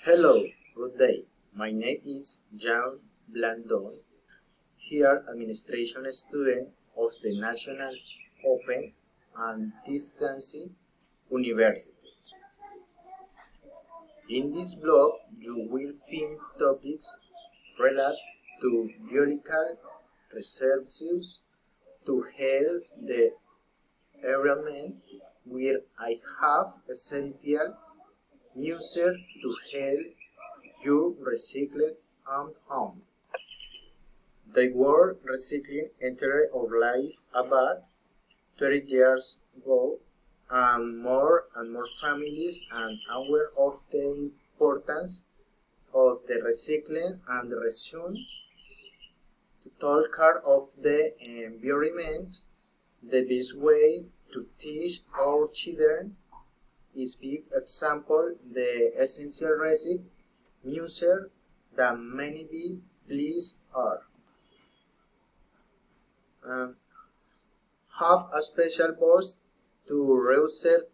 Hello, good day. My name is Jean Blandon, here administration student of the National Open and Distance University. In this blog, you will find topics related to biological researches to help the environment, where I have essential news to help you recycle at home. The word recycling entered our life about 30 years ago, and more families are aware of the importance of the recycling and resume to take care of the environment. The best way to teach our children is big example the essential recycling user that many please are. Have a special post to research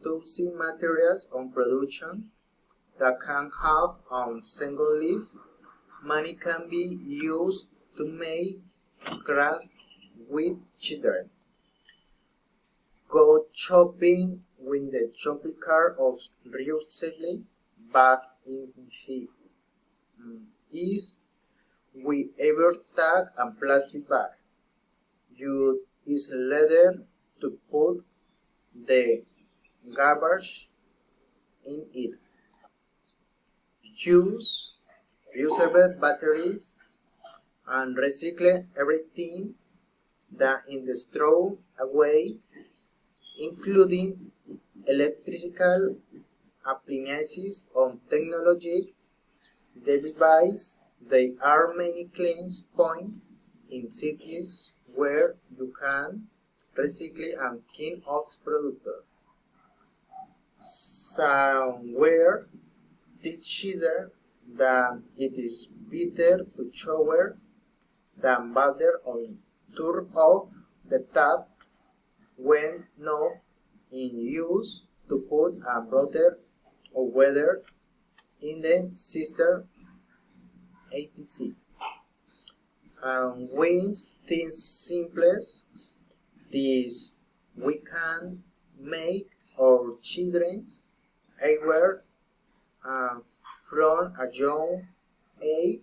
toxic materials on production that can have on single leaf. Money can be used to make craft with children. Go shopping with the shopping cart of reusable bag if we ever take a plastic bag. You is better to put the garbage in it. Use reusable batteries and recycle everything that in the throw away, including electrical appliances on technology devices. There are many cleans points in cities where you can recycle and clean up products. Somewhere teach children that it is better to shower than water on turn off the tap when not in use to put a water or weather in the cistern etc. And when things simplest, this we can make our children aware from a young age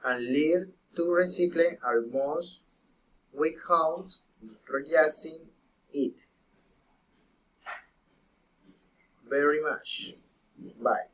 and learn to recycle almost without realizing it. Very much. Bye.